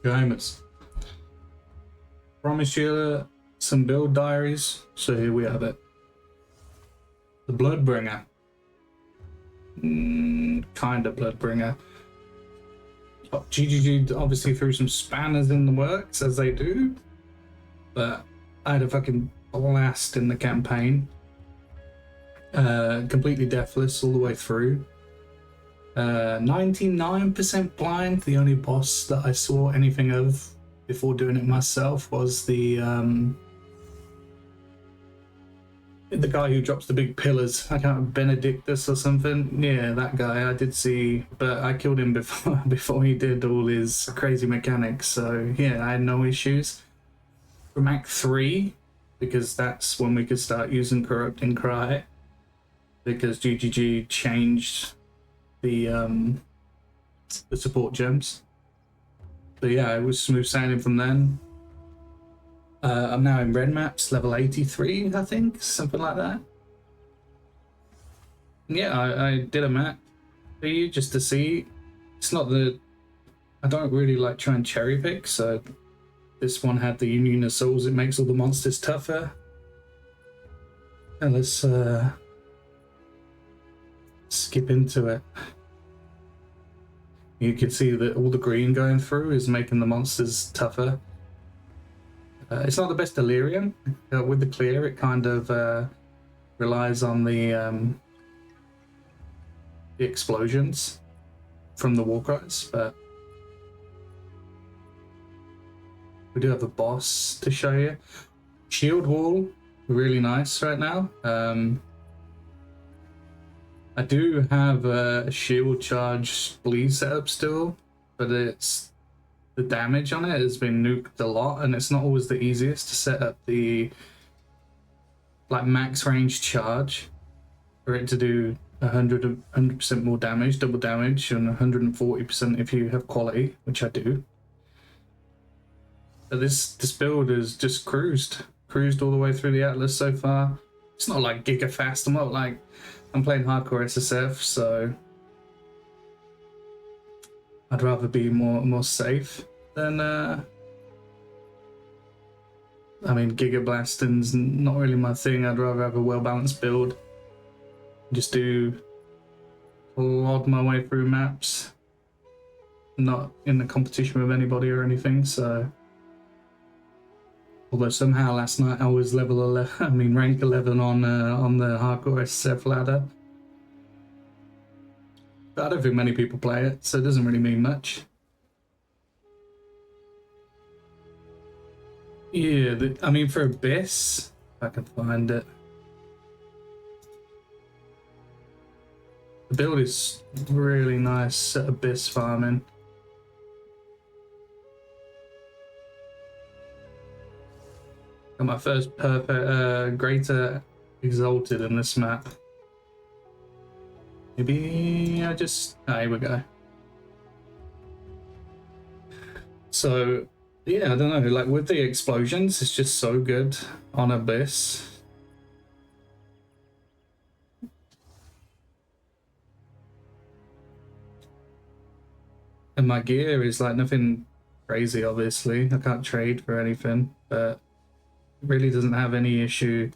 Gamers. Promise you some build diaries, so here we have it. The BloodBringer. Kind of BloodBringer. Oh, GGG obviously threw some spanners in the works, as they do, but I had a fucking blast in the campaign. Completely deathless all the way through. 99% blind. The only boss that I saw anything of before doing it myself was the guy who drops the big pillars. I can't remember, Benedictus or something. Yeah, that guy I did see, but I killed him before he did all his crazy mechanics. So yeah, I had no issues. From Act 3, because that's when we could start using Corrupting Cry, because GGG changed the support gems. So yeah, it was smooth sailing from then. I'm now in red maps, level 83, I think, something like that. And yeah, I did a map for you just to see. It's not the... I don't really like try and cherry pick, so this one had the Union of Souls. It makes all the monsters tougher. And let's skip into it. You can see that all the green going through is making the monsters tougher. It's not the best delirium. With the clear, it kind of relies on the explosions from the war cries, but we do have a boss to show you. Shield wall, really nice right now. I do have a shield charge bleed setup still, but it's the damage on it has been nuked a lot, and it's not always the easiest to set up the like max range charge for it to do 100% more damage, double damage, and 140% if you have quality, which I do. But this build has just cruised all the way through the Atlas so far. It's not like giga fast. I'm playing hardcore SSF, so I'd rather be more safe than I mean, giga blasting's not really my thing. I'd rather have a well-balanced build. Just plod my way through maps, not in a competition with anybody or anything. So, although somehow last night I was level 11, I mean rank 11 on the hardcore SSF ladder. But I don't think many people play it, so it doesn't really mean much. Yeah, I mean, for Abyss, if I can find it. The build is really nice at Abyss farming. Got my first perfect Greater Exalted in this map. Maybe I just... Oh, here we go. So, yeah, I don't know, like with the explosions, it's just so good on Abyss. And my gear is like nothing crazy, obviously. I can't trade for anything, but it really doesn't have any issue.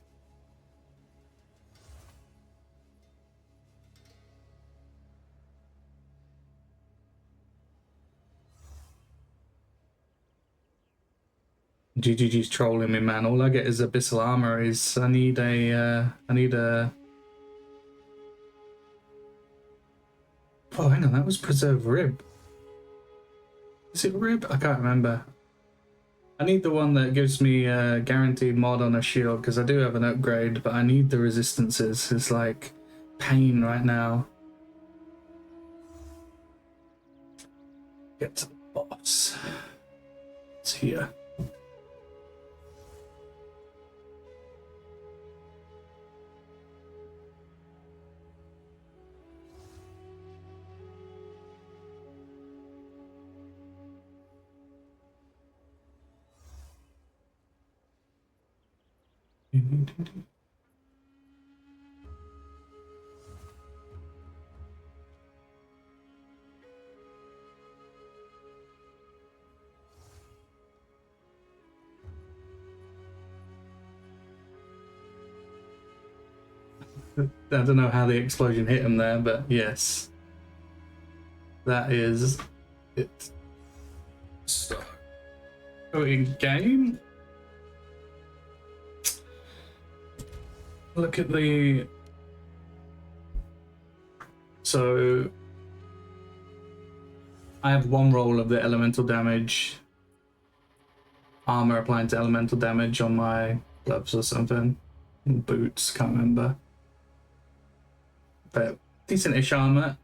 GGG's trolling me, man. All I get is abyssal armor. I need a. Oh, hang on, that was preserve rib. Is it rib? I can't remember. I need the one that gives me a guaranteed mod on a shield, because I do have an upgrade, but I need the resistances. It's like pain right now. Get to the boss. It's here. I don't know how the explosion hit him there, but yes. That is it. So, in game, look at the. So, I have one roll of the elemental damage, armor applying to elemental damage on my gloves or something, boots, can't remember. But decent-ish armor.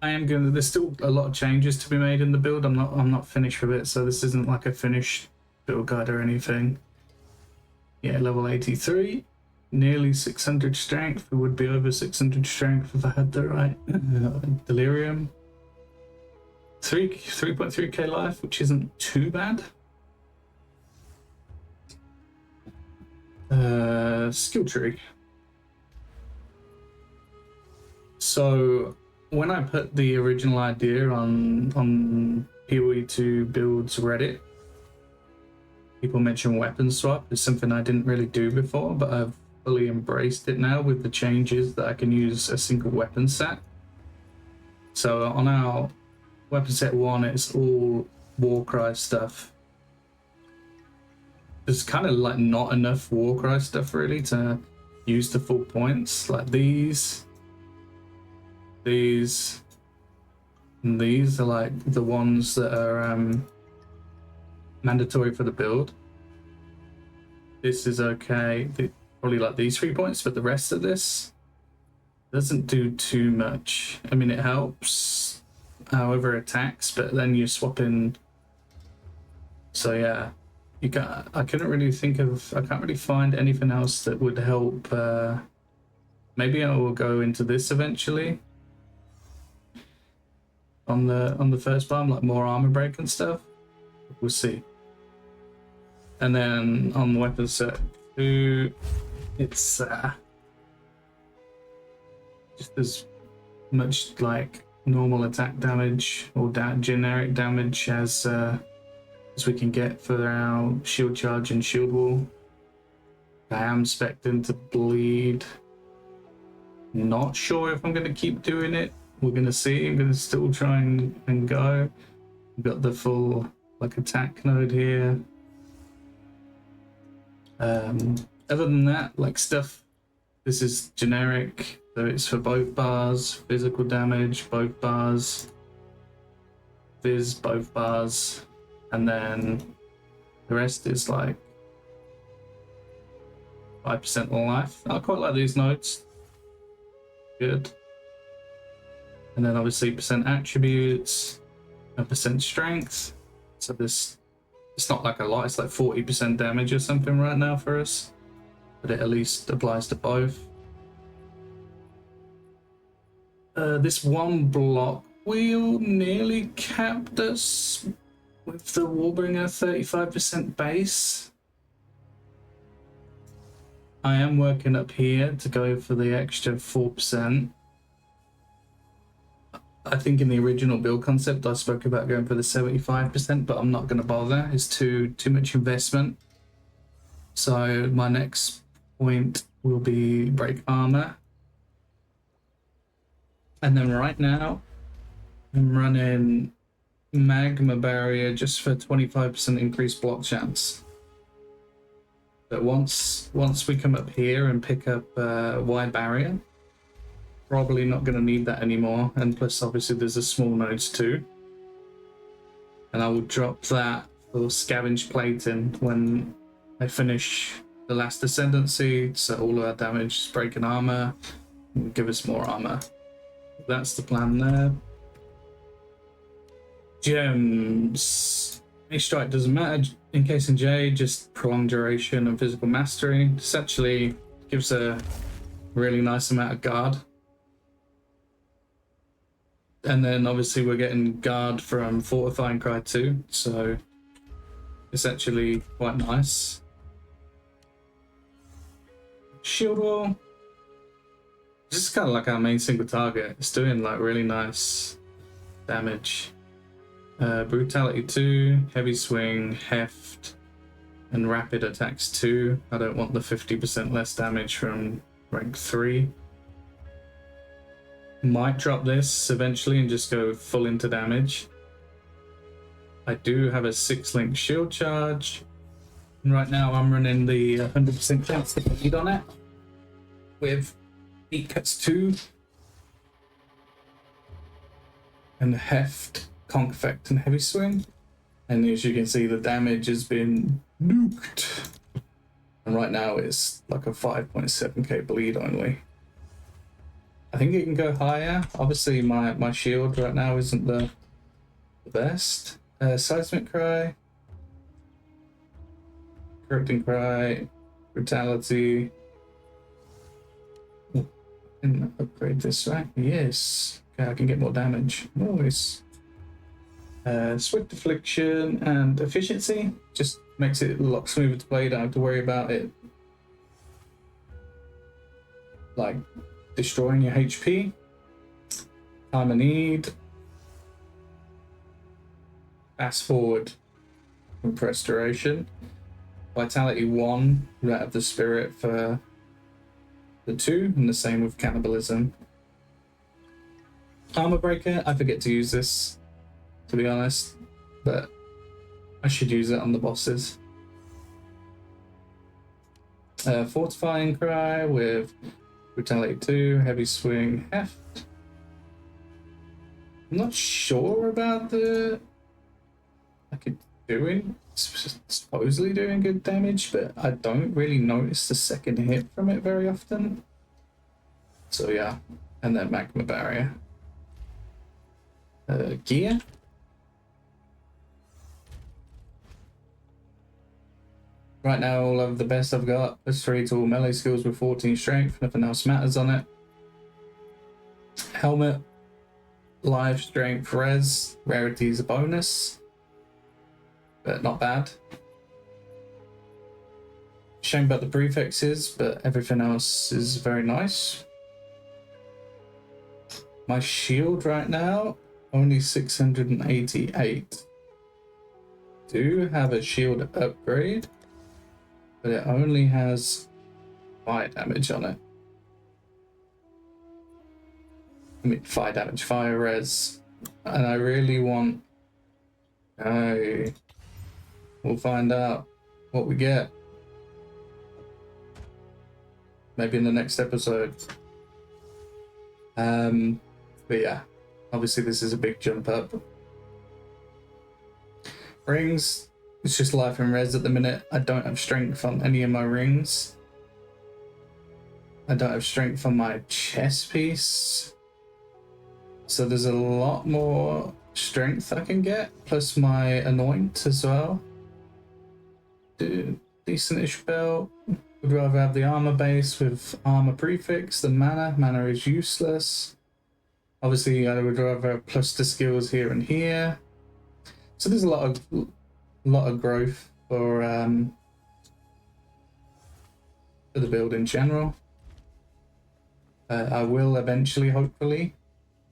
There's still a lot of changes to be made in the build. I'm not finished with it, so this isn't like a finished build guide or anything. Yeah, level 83, nearly 600 strength. It would be over 600 strength if I had the right delirium. 3.3k life, which isn't too bad. Skill tree. So when I put the original idea on PoE2 builds Reddit, people mention weapon swap. It's something I didn't really do before, but I've fully embraced it now with the changes that I can use a single weapon set. So on our weapon set 1, it's all Warcry stuff. There's kind of like not enough Warcry stuff really to use the full points. Like these, and these are like the ones that are mandatory for the build. This is okay. Probably like these 3 points, but the rest of this doesn't do too much. I mean, it helps however it attacks, but then you're swapping. So yeah, I couldn't really think of. I can't really find anything else that would help. Maybe I will go into this eventually. On the first bomb, like more armor break and stuff. We'll see. And then on the weapon set 2, it's just as much like normal attack damage or generic damage as we can get for our shield charge and shield wall. I am expecting to bleed. Not sure if I'm going to keep doing it. We're going to see. I'm going to still try and go. We've got the full like attack node here. Other than that, like stuff, this is generic. So it's for both bars, physical damage, both bars, Viz, both bars, and then the rest is like 5% life. I quite like these nodes. Good. And then obviously percent attributes and percent strength. So this, it's not like a lot, it's like 40% damage or something right now for us. But it at least applies to both. This one block wheel nearly capped us with the BloodBringer 35% base. I am working up here to go for the extra 4%. I think in the original build concept I spoke about going for the 75%, but I'm not going to bother. It's too much investment. So my next point will be break armor. And then right now I'm running magma barrier just for 25% increased block chance. But once we come up here and pick up wide barrier, probably not going to need that anymore. And plus obviously there's a small nodes too. And I will drop that for scavenge plating when I finish the last ascendancy, so all of our damage is breaking armor and give us more armor. That's the plan there. Gems. A strike doesn't matter. Encase and J, just prolonged duration and physical mastery. This actually gives a really nice amount of guard. And then obviously we're getting guard from Fortifying Cry 2, so it's actually quite nice. Shield wall. This is kind of like our main single target. It's doing like really nice damage. Brutality 2, heavy swing, heft, and rapid attacks 2. I don't want the 50% less damage from rank 3. Might drop this eventually and just go full into damage. I do have a 6-link shield charge. And right now I'm running the 100% chance to bleed on it with Heat Cuts 2 and Heft, Conk Effect, and Heavy Swing. And as you can see, the damage has been nuked. And right now it's like a 5.7k bleed only. I think it can go higher. Obviously my shield right now isn't the best. Seismic Cry, Corrupting Cry, Brutality. Oh, can I upgrade this, right? Yes. Okay, I can get more damage. Nice. Swift Affliction and Efficiency just makes it a lot smoother to play. Don't have to worry about it like destroying your HP. Time of Need. Fast Forward with Restoration. Vitality 1, Rat of the Spirit for the 2, and the same with Cannibalism. Armor Breaker, I forget to use this, to be honest, but I should use it on the bosses. Fortifying Cry with Brutality 2, Heavy Swing, Heft. I'm not sure about the... Like it doing, supposedly doing good damage, but I don't really notice the second hit from it very often. So yeah, and then Magma Barrier. Gear. Right now, all of the best I've got is 3 to all melee skills with 14 strength. Nothing else matters on it. Helmet, life, strength, res. Rarity is a bonus, but not bad. Shame about the prefixes, but everything else is very nice. My shield right now, only 688. Do have a shield upgrade, but it only has fire damage on it. I mean, fire damage, fire res. And I really want... We'll find out what we get. Maybe in the next episode. But yeah, obviously this is a big jump up. Rings, it's just life and res at the minute. I don't have strength on any of my rings. I don't have strength on my chest piece. So there's a lot more strength I can get, plus my anoint as well. Decent-ish belt. Would rather have the armor base with armor prefix than mana. Mana is useless. Obviously, I would rather have plus the skills here and here. So there's a lot of growth for the build in general. I will eventually, hopefully,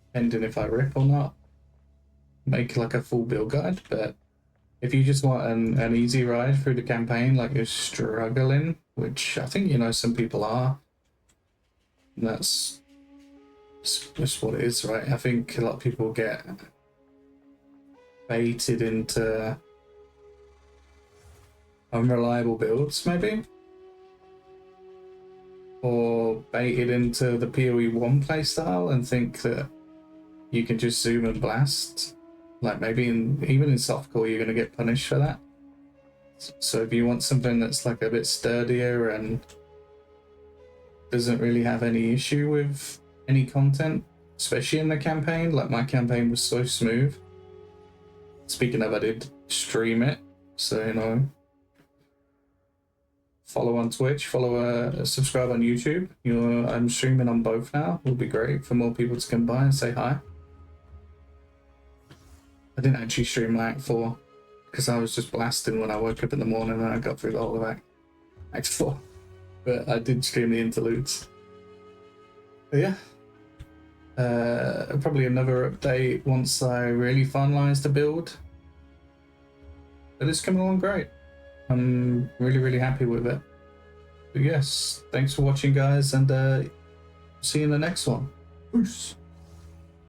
depending if I rip or not, make like a full build guide. But if you just want an easy ride through the campaign, like you're struggling, which I think, you know, some people are, that's just what it is, right? I think a lot of people get baited into unreliable builds, maybe, or baited into the PoE 1 playstyle and think that you can just zoom and blast. Like maybe even in softcore you're going to get punished for that. So if you want something that's like a bit sturdier and doesn't really have any issue with any content, especially in the campaign, like my campaign was so smooth. Speaking of, I did stream it, so you know, follow on Twitch, subscribe on YouTube. I'm streaming on both now. It would be great for more people to come by and say hi. I didn't actually stream Act 4 because I was just blasting when I woke up in the morning and I got through the whole of Act 4. But I did stream the interludes. But yeah. Probably another update once I really finalise the build. But it's coming along great. I'm really happy with it. But yes, thanks for watching guys, and see you in the next one. Peace.